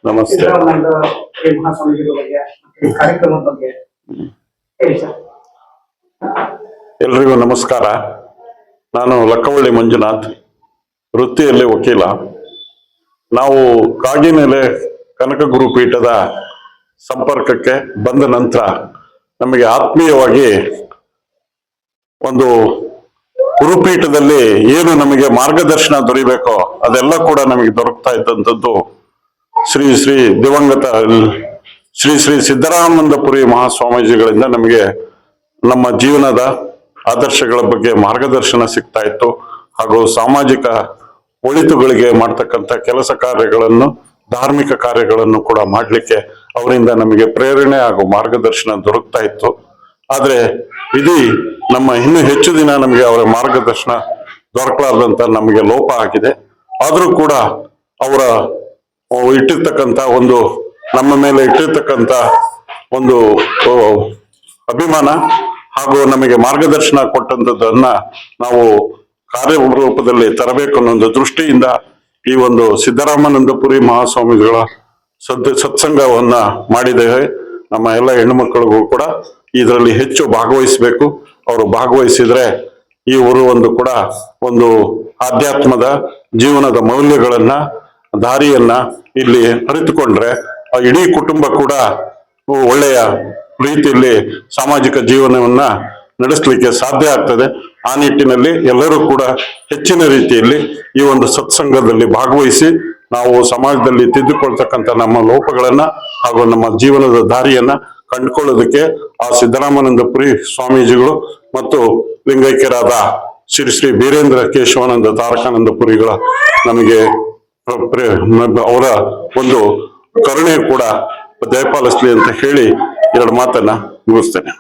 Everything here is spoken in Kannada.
ನಮಸ್ತೆ. ಸಿದ್ದರಾಮಯ್ಯ ಮಹಾಸ್ವಾಮೀಜಿಗಳ ಬಗ್ಗೆ ಕಾರ್ಯಕ್ರಮದ ಬಗ್ಗೆ ಹೇಳಿ ಸರ್. ಎಲ್ರಿಗೂ ನಮಸ್ಕಾರ. ನಾನು ಲಕ್ಕವಳ್ಳಿ ಮಂಜುನಾಥ್, ವೃತ್ತಿಯಲ್ಲಿ ವಕೀಲ. ನಾವು ಕಾಗಿನೆಲೆ ಕನಕ ಗುರುಪೀಠದ ಸಂಪರ್ಕಕ್ಕೆ ಬಂದ ನಂತರ ನಮಗೆ ಆತ್ಮೀಯವಾಗಿ ಒಂದು ಗುರುಪೀಠದಲ್ಲಿ ಏನು ನಮಗೆ ಮಾರ್ಗದರ್ಶನ ದೊರೀಬೇಕೋ ಅದೆಲ್ಲ ಕೂಡ ನಮಗೆ ದೊರಕ್ತಾ ಇದ್ದಂಥದ್ದು ಶ್ರೀ ಶ್ರೀ ದಿವಂಗತ ಶ್ರೀ ಶ್ರೀ ಸಿದ್ದರಾಮನಂದಪುರಿ ಮಹಾಸ್ವಾಮೀಜಿಗಳಿಂದ ನಮಗೆ ನಮ್ಮ ಜೀವನದ ಆದರ್ಶಗಳ ಬಗ್ಗೆ ಮಾರ್ಗದರ್ಶನ ಸಿಗ್ತಾ ಇತ್ತು. ಹಾಗೂ ಸಾಮಾಜಿಕ ಒಳಿತುಗಳಿಗೆ ಮಾಡ್ತಕ್ಕಂಥ ಕೆಲಸ ಕಾರ್ಯಗಳನ್ನು, ಧಾರ್ಮಿಕ ಕಾರ್ಯಗಳನ್ನು ಕೂಡ ಮಾಡಲಿಕ್ಕೆ ಅವರಿಂದ ನಮಗೆ ಪ್ರೇರಣೆ ಹಾಗೂ ಮಾರ್ಗದರ್ಶನ ದೊರಕ್ತಾ ಇತ್ತು. ಆದ್ರೆ ಇಡೀ ನಮ್ಮ ಇನ್ನೂ ಹೆಚ್ಚು ದಿನ ನಮಗೆ ಅವರ ಮಾರ್ಗದರ್ಶನ ದೊರಕಲಾರ್ದಂತ ನಮಗೆ ಲೋಪ ಆಗಿದೆ. ಆದ್ರೂ ಕೂಡ ಅವರ ಇಟ್ಟಿರ್ತಕ್ಕಂಥ ಒಂದು ನಮ್ಮ ಮೇಲೆ ಇಟ್ಟಿರ್ತಕ್ಕಂಥ ಒಂದು ಅಭಿಮಾನ ಹಾಗೂ ನಮಗೆ ಮಾರ್ಗದರ್ಶನ ಕೊಟ್ಟಂತದ್ದನ್ನ ನಾವು ಕಾರ್ಯರೂಪದಲ್ಲಿ ತರಬೇಕು ಅನ್ನೋ ಒಂದು ದೃಷ್ಟಿಯಿಂದ ಈ ಒಂದು ಸಿದ್ದರಾಮನಂದಪುರಿ ಮಹಾಸ್ವಾಮಿಗಳ ಸತ್ಸಂಗವನ್ನ ಮಾಡಿದ್ದೇವೆ. ನಮ್ಮ ಎಲ್ಲ ಹೆಣ್ಣುಮಕ್ಕಳಿಗೂ ಕೂಡ ಇದರಲ್ಲಿ ಹೆಚ್ಚು ಭಾಗವಹಿಸಬೇಕು. ಅವರು ಭಾಗವಹಿಸಿದ್ರೆ ಈ ಊರು ಒಂದು ಆಧ್ಯಾತ್ಮದ ಜೀವನದ ಮೌಲ್ಯಗಳನ್ನ, ದಾರಿಯನ್ನ ಇಲ್ಲಿ ಅರಿತುಕೊಂಡ್ರೆ ಆ ಇಡೀ ಕುಟುಂಬ ಕೂಡ ಒಳ್ಳೆಯ ರೀತಿಯಲ್ಲಿ ಸಾಮಾಜಿಕ ಜೀವನವನ್ನ ನಡೆಸಲಿಕ್ಕೆ ಸಾಧ್ಯ ಆಗ್ತದೆ. ಆ ನಿಟ್ಟಿನಲ್ಲಿ ಎಲ್ಲರೂ ಕೂಡ ಹೆಚ್ಚಿನ ರೀತಿಯಲ್ಲಿ ಈ ಒಂದು ಸತ್ಸಂಗದಲ್ಲಿ ಭಾಗವಹಿಸಿ ನಾವು ಸಮಾಜದಲ್ಲಿ ತಿದ್ದುಕೊಳ್ತಕ್ಕಂಥ ನಮ್ಮ ಲೋಪಗಳನ್ನ ಹಾಗೂ ನಮ್ಮ ಜೀವನದ ದಾರಿಯನ್ನ ಕಂಡುಕೊಳ್ಳೋದಕ್ಕೆ ಆ ಸಿದ್ದರಾಮನಂದಪುರಿ ಸ್ವಾಮೀಜಿಗಳು ಮತ್ತು ಲಿಂಗೈಕ್ಯರಾದ ಶ್ರೀ ಶ್ರೀ ಬೀರೇಂದ್ರ ಕೇಶವಾನಂದ ತಾರಕಾನಂದಪುರಿಗಳ ನಮಗೆ ಅವರ ಒಂದು ಕರುಣೆ ಕೂಡ ದಯಪಾಲಿಸ್ಲಿ ಅಂತ ಹೇಳಿ ಎರಡು ಮಾತನ್ನ ಮುಗಿಸ್ತೇನೆ.